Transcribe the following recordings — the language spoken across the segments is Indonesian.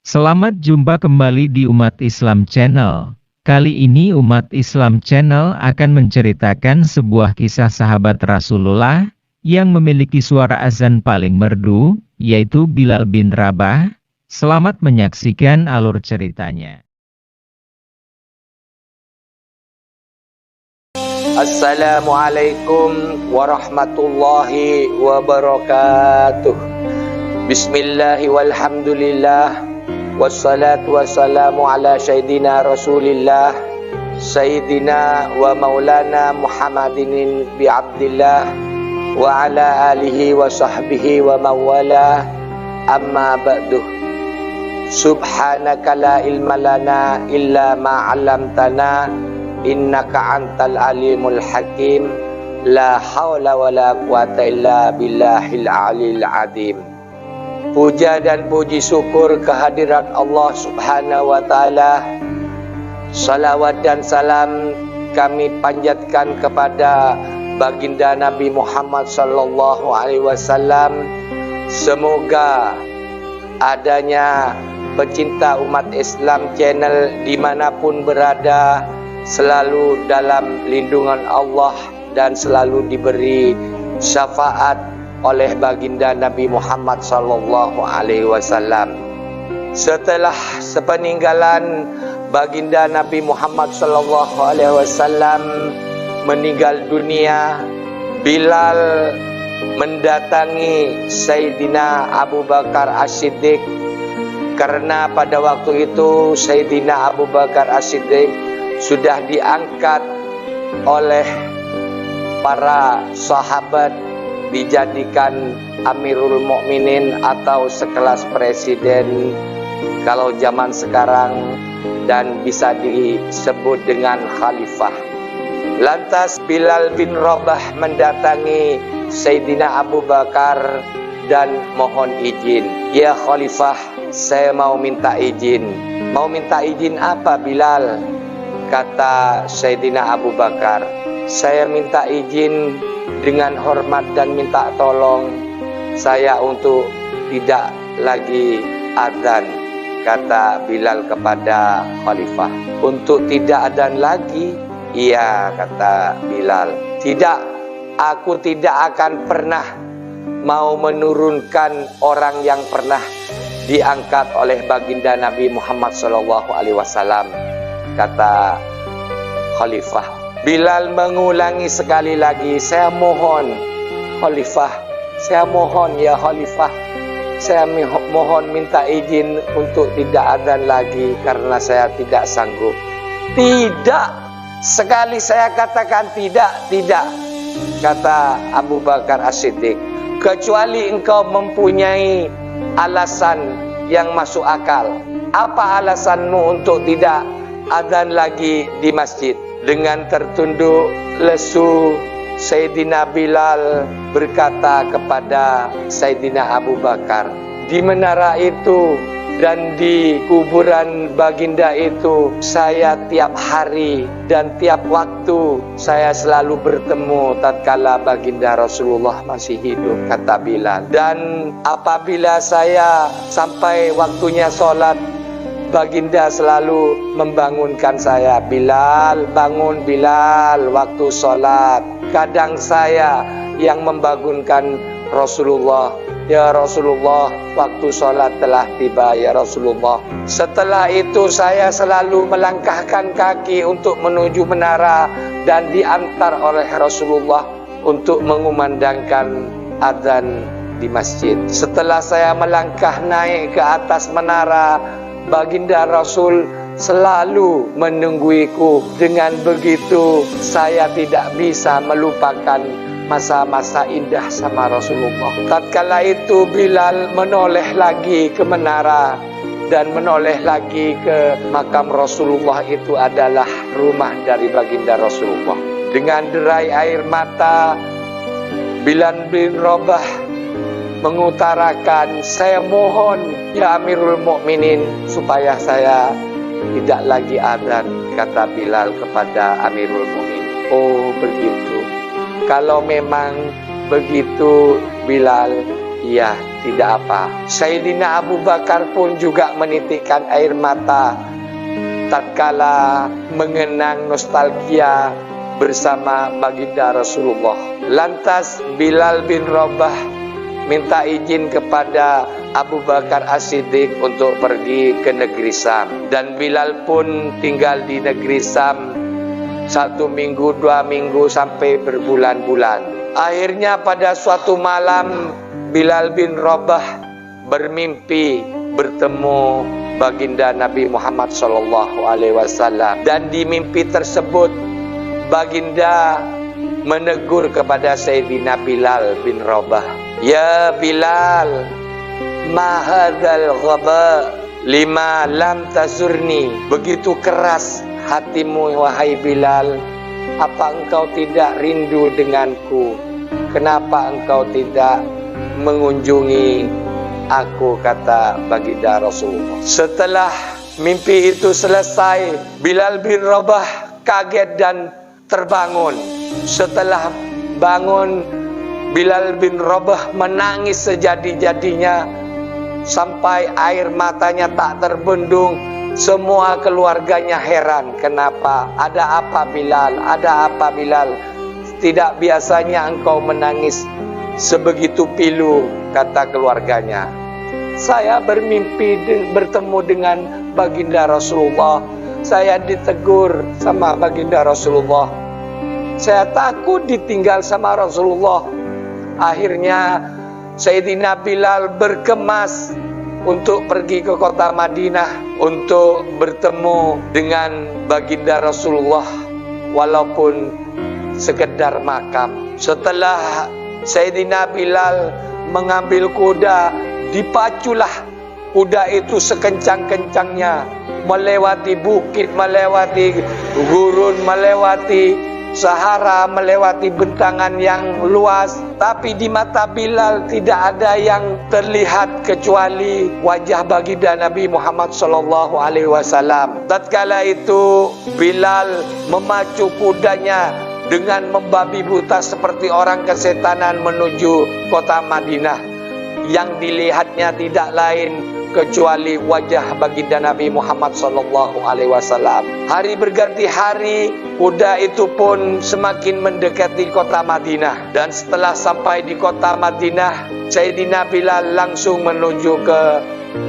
Selamat jumpa kembali di Umat Islam Channel. Kali ini Umat Islam Channel akan menceritakan sebuah kisah sahabat Rasulullah yang memiliki suara azan paling merdu, yaitu Bilal bin Rabah. Selamat menyaksikan alur ceritanya. Assalamualaikum warahmatullahi wabarakatuh. Bismillahi walhamdulillah, wassalatu wassalamu ala sayyidina Rasulillah, Sayyidina wa maulana Muhammadin bi Abdillah wa ala alihi wa sahbihi wa mawala, amma ba'du. Subhanaka la ilma lana illa ma 'allamtana, innaka antal alimul hakim. La haula wa la quwata illa billahil alil adim. Puja dan puji syukur kehadirat Allah subhanahu wa ta'ala. Salawat dan salam kami panjatkan kepada baginda Nabi Muhammad sallallahu alaihi wasallam. Semoga adanya pecinta umat Islam channel dimanapun berada selalu dalam lindungan Allah dan selalu diberi syafaat oleh baginda Nabi Muhammad sallallahu alaihi wasallam. Setelah sepeninggalan baginda Nabi Muhammad sallallahu alaihi wasallam meninggal dunia, Bilal mendatangi Sayyidina Abu Bakar As-Siddiq, karena pada waktu itu Sayyidina Abu Bakar As-Siddiq sudah diangkat oleh para sahabat dijadikan Amirul Mukminin atau sekelas presiden kalau zaman sekarang, dan bisa disebut dengan khalifah. Lantas Bilal bin Rabah mendatangi Sayyidina Abu Bakar dan mohon izin, "Ya khalifah, saya mau minta izin." "Mau minta izin apa, Bilal?" Kata Sayyidina Abu Bakar, "Saya minta izin dengan hormat dan minta tolong saya untuk tidak lagi adzan." Kata Bilal kepada khalifah, "Untuk tidak adzan lagi?" "Iya," kata Bilal. "Tidak, aku tidak akan pernah mau menurunkan orang yang pernah diangkat oleh baginda Nabi Muhammad SAW." Kata khalifah. Bilal mengulangi sekali lagi, "Saya mohon khalifah, saya mohon ya khalifah, saya mohon minta izin untuk tidak adzan lagi karena saya tidak sanggup." "Tidak, sekali saya katakan tidak," kata Abu Bakar As-Siddiq, "kecuali engkau mempunyai alasan yang masuk akal." "Apa alasanmu untuk tidak adzan lagi di masjid?" Dengan tertunduk lesu, Sayyidina Bilal berkata kepada Sayyidina Abu Bakar, "Di menara itu dan di kuburan baginda itu, saya tiap hari dan tiap waktu saya selalu bertemu tatkala baginda Rasulullah masih hidup," kata Bilal. "Dan apabila saya sampai waktunya sholat, baginda selalu membangunkan saya, 'Bilal, bangun Bilal, waktu sholat.' Kadang saya yang membangunkan Rasulullah, 'Ya Rasulullah, waktu sholat telah tiba ya Rasulullah.' Setelah itu saya selalu melangkahkan kaki untuk menuju menara dan diantar oleh Rasulullah untuk mengumandangkan adzan di masjid. Setelah saya melangkah naik ke atas menara, baginda Rasul selalu menungguiku. Dengan begitu saya tidak bisa melupakan masa-masa indah sama Rasulullah." Tatkala itu Bilal menoleh lagi ke menara dan menoleh lagi ke makam Rasulullah, itu adalah rumah dari baginda Rasulullah. Dengan derai air mata, Bilal bin Rabah mengutarakan, "Saya mohon ya Amirul Mukminin supaya saya tidak lagi adzan." Kata Bilal kepada Amirul Mukminin, "Oh begitu. Kalau memang begitu Bilal, Ya, tidak apa. Sayyidina Abu Bakar pun juga menitikkan air mata tatkala mengenang nostalgia bersama baginda Rasulullah. Lantas Bilal bin Rabah minta izin kepada Abu Bakar As-Siddiq untuk pergi ke negeri Sam. Dan Bilal pun tinggal di negeri Sam 1 minggu, 2 minggu, sampai berbulan-bulan. Akhirnya pada suatu malam Bilal bin Rabah bermimpi bertemu baginda Nabi Muhammad SAW. Dan di mimpi tersebut baginda menegur kepada Sayyidina Bilal bin Rabah, "Ya Bilal, ma hadzal ghaba lima lam tazurni." Begitu keras hatimu wahai Bilal, apa engkau tidak rindu denganku? Kenapa engkau tidak mengunjungi aku, kata baginda Rasulullah. Setelah mimpi itu selesai, Bilal bin Rabah kaget dan terbangun. Setelah bangun, Bilal bin Rabah menangis sejadi-jadinya sampai air matanya tak terbendung. Semua keluarganya heran, kenapa? Ada apa Bilal? Ada apa Bilal? Tidak biasanya engkau menangis sebegitu pilu, kata keluarganya. Saya bermimpi bertemu dengan baginda Rasulullah. Saya ditegur sama baginda Rasulullah. Saya takut ditinggal sama Rasulullah. Akhirnya Sayyidina Bilal berkemas untuk pergi ke kota Madinah untuk bertemu dengan baginda Rasulullah walaupun sekedar makam. Setelah Sayyidina Bilal mengambil kuda, dipaculah kuda itu sekencang-kencangnya melewati bukit, melewati gurun, melewati Sahara, melewati bentangan yang luas. Tapi di mata Bilal tidak ada yang terlihat kecuali wajah baginda Nabi Muhammad SAW. Tatkala itu Bilal memacu kudanya dengan membabi buta seperti orang kesetanan menuju kota Madinah. Yang dilihatnya tidak lain kecuali wajah baginda Nabi Muhammad SAW. Hari berganti hari, kuda itu pun semakin mendekati kota Madinah. Dan setelah sampai di kota Madinah, Sayyidina Bilal langsung menuju ke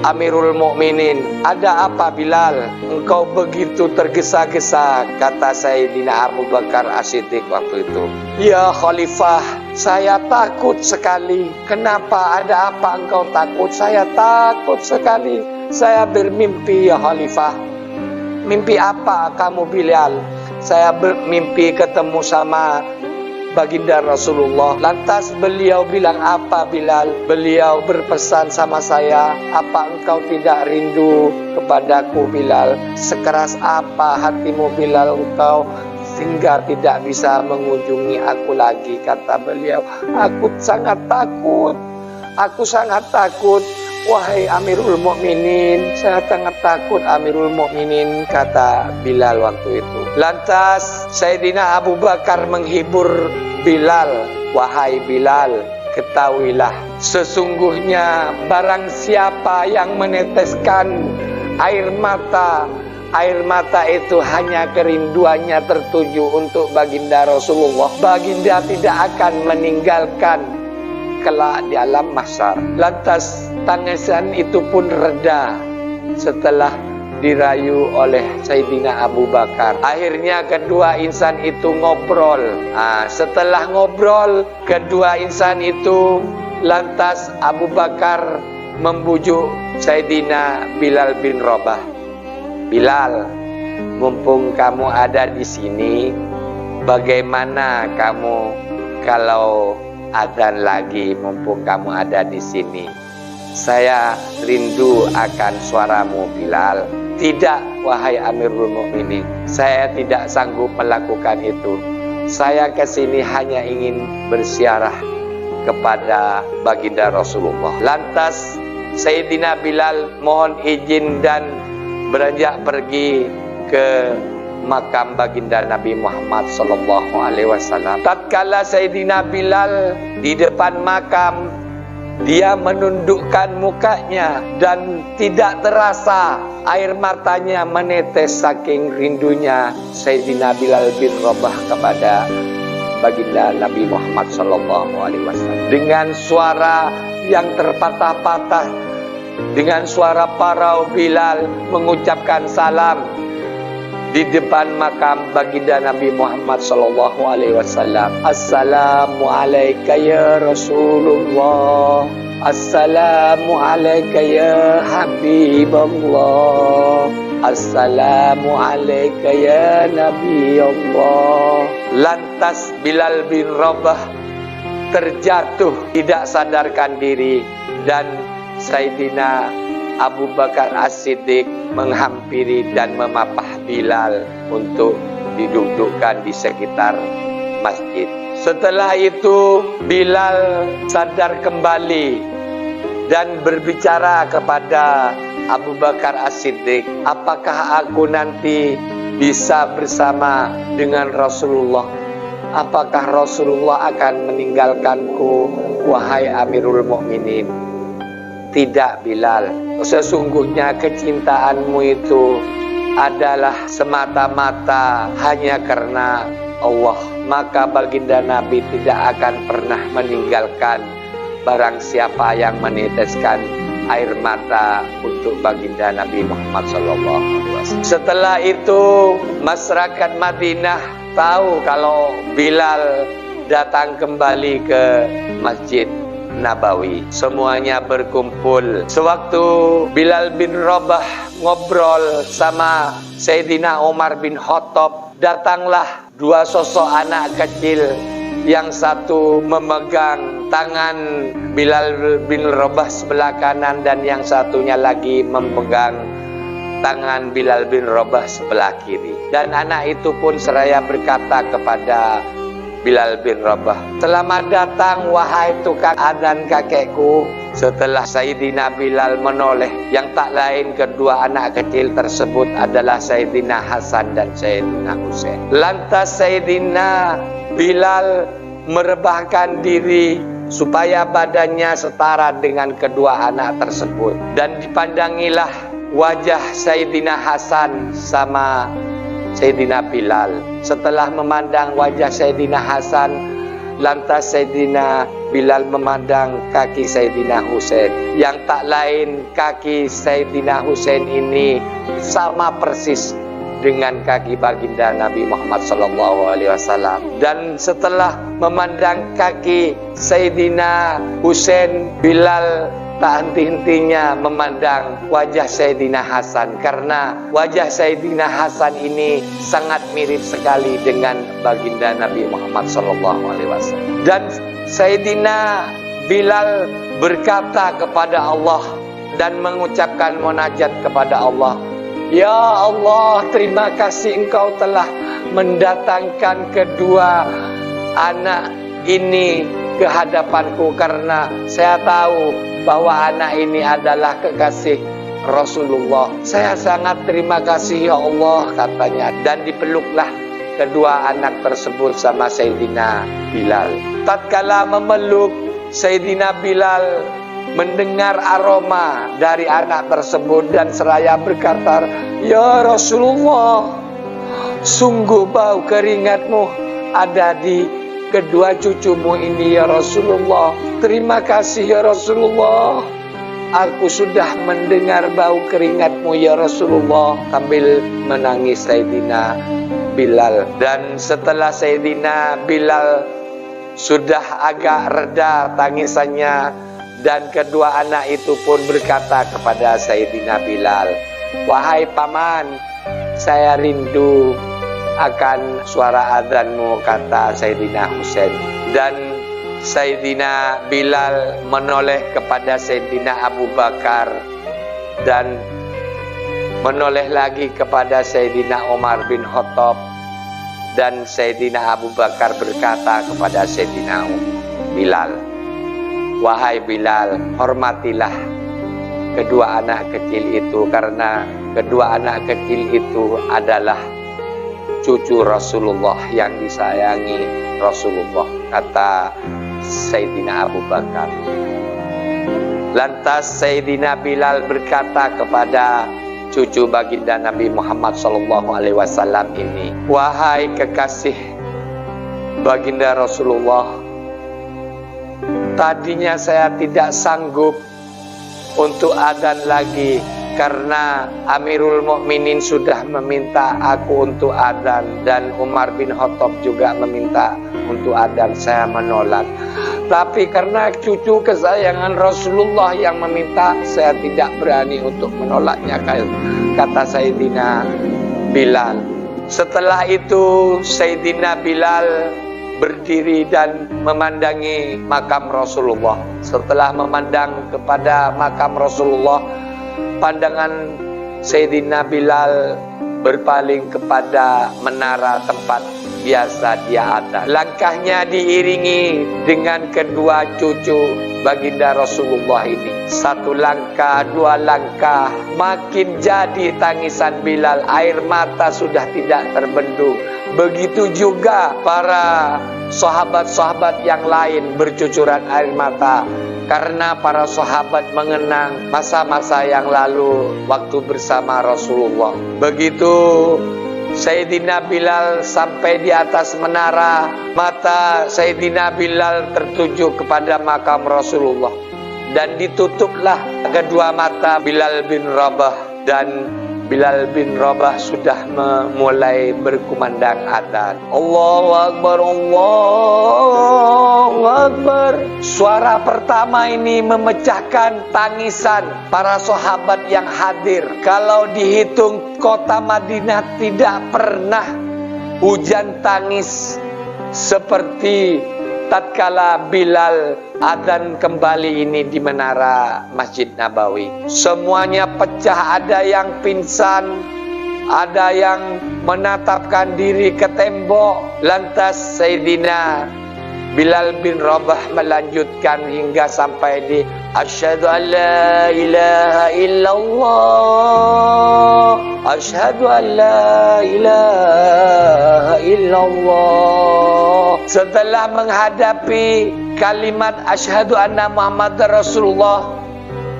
Amirul Mukminin. Ada apa Bilal? Engkau begitu tergesa-gesa, kata Sayyidina Abu Bakar As-Siddiq waktu itu. Ya Khalifah, saya takut sekali. Kenapa? Ada apa engkau takut? Saya takut sekali. Saya bermimpi ya Khalifah. Mimpi apa kamu Bilal? Saya bermimpi ketemu sama baginda Rasulullah. Lantas beliau bilang apa Bilal? Beliau berpesan sama saya, apa engkau tidak rindu kepadaku Bilal? Sekeras apa hatimu Bilal engkau sehingga tidak bisa mengunjungi aku lagi, kata beliau. Aku sangat takut. Aku sangat takut. Wahai Amirul Mukminin, saya sangat takut Amirul Mukminin, kata Bilal waktu itu. Lantas Sayyidina Abu Bakar menghibur Bilal. Wahai Bilal, ketahuilah sesungguhnya barang siapa yang meneteskan air mata itu hanya kerinduannya tertuju untuk baginda Rasulullah, baginda tidak akan meninggalkan kelak di alam mahsyar. Lantas tangisan itu pun reda setelah dirayu oleh Sayyidina Abu Bakar. Akhirnya kedua insan itu ngobrol. Setelah ngobrol kedua insan itu, lantas Abu Bakar membujuk Sayyidina Bilal bin Rabah. Bilal, mumpung kamu ada di sini, bagaimana kamu kalau adzan lagi mumpung kamu ada di sini? Saya rindu akan suaramu Bilal. Tidak, wahai Amirul Mukminin, saya tidak sanggup melakukan itu. Saya kesini hanya ingin bersiarah kepada baginda Rasulullah. Lantas Sayyidina Bilal mohon izin dan beranjak pergi ke makam baginda Nabi Muhammad SAW. Tatkala Sayyidina Bilal di depan makam, Dia menundukkan mukanya dan tidak terasa air matanya menetes saking rindunya Sayyidina Bilal bin Rabah kepada baginda Nabi Muhammad SAW. Dengan suara yang terpatah-patah, dengan suara parau Bilal mengucapkan salam di depan makam baginda Nabi Muhammad SAW. Assalamu alayka ya Rasulullah, assalamu alayka ya Habiballah, assalamu alayka ya Nabi Allah. Lantas Bilal bin Rabah terjatuh tidak sadarkan diri, dan Sayyidina Abu Bakar As-Siddiq menghampiri dan memapah Bilal untuk didudukkan di sekitar masjid. Setelah itu Bilal sadar kembali dan berbicara kepada Abu Bakar As-Siddiq, apakah aku nanti bisa bersama dengan Rasulullah? Apakah Rasulullah akan meninggalkanku, wahai Amirul Mukminin? Tidak Bilal, sesungguhnya kecintaanmu itu adalah semata-mata hanya karena Allah. Maka baginda Nabi tidak akan pernah meninggalkan barang siapa yang meneteskan air mata untuk baginda Nabi Muhammad SAW. Setelah itu masyarakat Madinah tahu kalau Bilal datang kembali ke Masjid Nabawi. Semuanya berkumpul. Sewaktu Bilal bin Rabah ngobrol sama Sayyidina Umar bin Khattab, datanglah dua sosok anak kecil. Yang satu memegang tangan Bilal bin Rabah sebelah kanan, dan yang satunya lagi memegang tangan Bilal bin Rabah sebelah kiri. Dan anak itu pun seraya berkata kepada Bilal bin Rabah, selamat datang wahai tukang adzan kakekku. Setelah Sayyidina Bilal menoleh, yang tak lain kedua anak kecil tersebut adalah Sayyidina Hasan dan Sayyidina Husain. Lantas Sayyidina Bilal merebahkan diri supaya badannya setara dengan kedua anak tersebut, dan dipandangilah wajah Sayyidina Hasan sama Sayyidina Bilal. Setelah memandang wajah Sayyidina Hasan, lantas Sayyidina Bilal memandang kaki Sayyidina Husain, yang tak lain kaki Sayyidina Husain ini sama persis dengan kaki baginda Nabi Muhammad SAW. Dan setelah memandang kaki Sayyidina Husain, Bilal tak henti-hentinya memandang wajah Sayyidina Hasan, karena wajah Sayyidina Hasan ini sangat mirip sekali dengan baginda Nabi Muhammad SAW. Dan Sayyidina Bilal berkata kepada Allah dan mengucapkan munajat kepada Allah, ya Allah, terima kasih Engkau telah mendatangkan kedua anak ini ke hadapanku, karena saya tahu bahwa anak ini adalah kekasih Rasulullah. Saya sangat terima kasih ya Allah, katanya. Dan dipeluklah kedua anak tersebut sama Sayyidina Bilal. Tatkala memeluk, Sayyidina Bilal mendengar aroma dari anak tersebut dan seraya berkata, ya Rasulullah, sungguh bau keringatmu ada di kedua cucumu ini ya Rasulullah. Terima kasih ya Rasulullah, aku sudah mendengar bau keringatmu ya Rasulullah, sambil menangis Sayyidina Bilal. Dan setelah Sayyidina Bilal sudah agak reda tangisannya, dan kedua anak itu pun berkata kepada Sayyidina Bilal, wahai paman, saya rindu akan suara adzanmu, kata Sayyidina Husain. Dan Sayyidina Bilal menoleh kepada Sayyidina Abu Bakar dan menoleh lagi kepada Sayyidina Umar bin Khattab. Dan Sayyidina Abu Bakar berkata kepada Sayyidina Bilal, wahai Bilal, hormatilah kedua anak kecil itu, karena kedua anak kecil itu adalah cucu Rasulullah yang disayangi Rasulullah, kata Sayyidina Abu Bakar. Lantas Sayyidina Bilal berkata kepada cucu baginda Nabi Muhammad SAW ini, wahai kekasih baginda Rasulullah, tadinya saya tidak sanggup untuk adzan lagi karena Amirul Mukminin sudah meminta aku untuk adzan dan Umar bin Khattab juga meminta untuk adzan. Saya menolak. Tapi karena cucu kesayangan Rasulullah yang meminta, saya tidak berani untuk menolaknya, kata Sayyidina Bilal. Setelah itu Sayyidina Bilal berdiri dan memandangi makam Rasulullah. Setelah memandang kepada makam Rasulullah, pandangan Sayyidina Bilal berpaling kepada menara tempat biasa dia ada. Langkahnya diiringi dengan kedua cucu baginda Rasulullah ini. Satu langkah, dua langkah, makin jadi tangisan Bilal. Air mata sudah tidak terbendung. Begitu juga para sahabat-sahabat yang lain bercucuran air mata, karena para sahabat mengenang masa-masa yang lalu waktu bersama Rasulullah. Begitu Sayyidina Bilal sampai di atas menara, mata Sayyidina Bilal tertuju kepada makam Rasulullah, dan ditutuplah kedua mata Bilal bin Rabah, dan Bilal bin Rabah sudah memulai berkumandang adzan. Allahu Akbar, Allahu Akbar. Suara pertama ini memecahkan tangisan para sahabat yang hadir. Kalau dihitung, kota Madinah tidak pernah hujan tangis seperti tatkala Bilal adzan kembali ini di menara Masjid Nabawi. Semuanya pecah, ada yang pingsan, ada yang menatapkan diri ke tembok. Lantas Sayyidina Bilal bin Rabah melanjutkan hingga sampai di asyhadu an la ilaha illallah, asyhadu an la ilaha illallah. Setelah menghadapi kalimat asyhadu anna Muhammadar Rasulullah,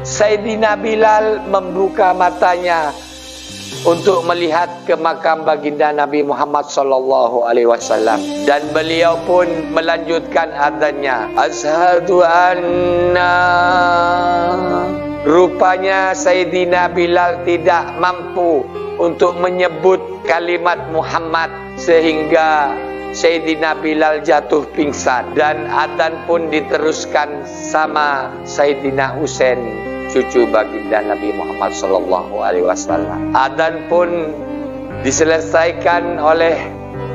Sayyidina Bilal membuka matanya untuk melihat ke makam baginda Nabi Muhammad SAW, dan beliau pun melanjutkan adzannya, asyhadu anna. Rupanya Sayyidina Bilal tidak mampu untuk menyebut kalimat Muhammad, sehingga Sayyidina Bilal jatuh pingsan, dan adzan pun diteruskan sama Sayyidina Husain, cucu baginda Nabi Muhammad SAW. Adzan pun diselesaikan oleh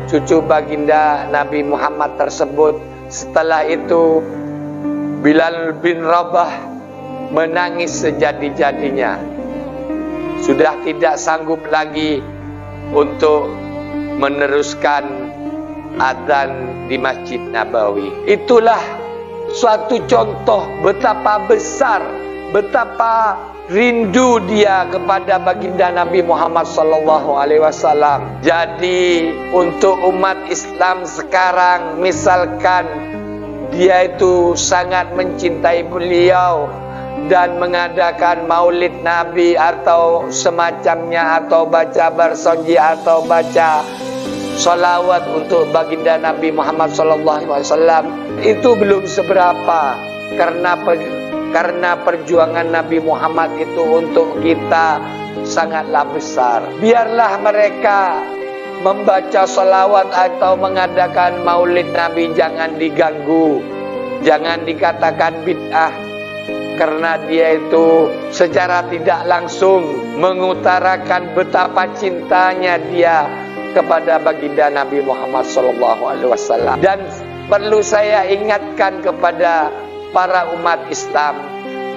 cucu baginda Nabi Muhammad tersebut. Setelah itu Bilal bin Rabah menangis sejadi-jadinya. Sudah tidak sanggup lagi untuk meneruskan adzan di Masjid Nabawi. Itulah suatu contoh betapa besar, betapa rindu dia kepada baginda Nabi Muhammad SAW. Jadi untuk umat Islam sekarang, misalkan dia itu sangat mencintai beliau dan mengadakan maulid Nabi atau semacamnya, atau baca bersonji atau baca salawat untuk baginda Nabi Muhammad SAW, itu belum seberapa, karena perjuangan Nabi Muhammad itu untuk kita sangatlah besar. Biarlah mereka membaca salawat atau mengadakan maulid Nabi, jangan diganggu, jangan dikatakan bid'ah, karena dia itu secara tidak langsung mengutarakan betapa cintanya dia kepada baginda Nabi Muhammad SAW. Dan perlu saya ingatkan kepada para umat Islam,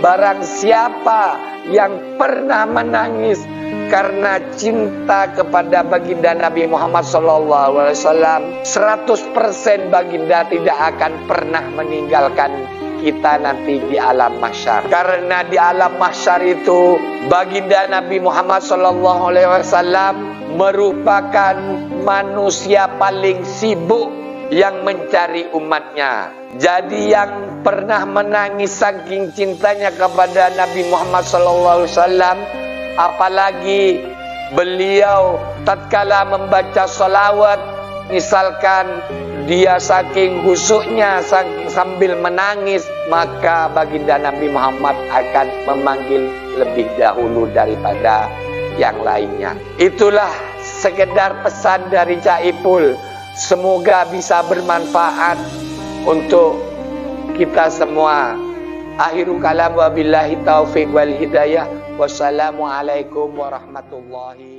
barang siapa yang pernah menangis karena cinta kepada baginda Nabi Muhammad SAW, 100% baginda tidak akan pernah meninggalkan kita nanti di alam mahsyar. Karena di alam mahsyar itu baginda Nabi Muhammad SAW merupakan manusia paling sibuk yang mencari umatnya. Jadi yang pernah menangis saking cintanya kepada Nabi Muhammad SAW, apalagi beliau tatkala membaca salawat, misalkan dia saking khusyuknya sambil menangis, maka baginda Nabi Muhammad akan memanggil lebih dahulu daripada yang lainnya. Itulah sekedar pesan dari Cak Ipul. Semoga bisa bermanfaat untuk kita semua. Akhiru kalam, wabillahi taufiq wal hidayah. Wassalamualaikum warahmatullahi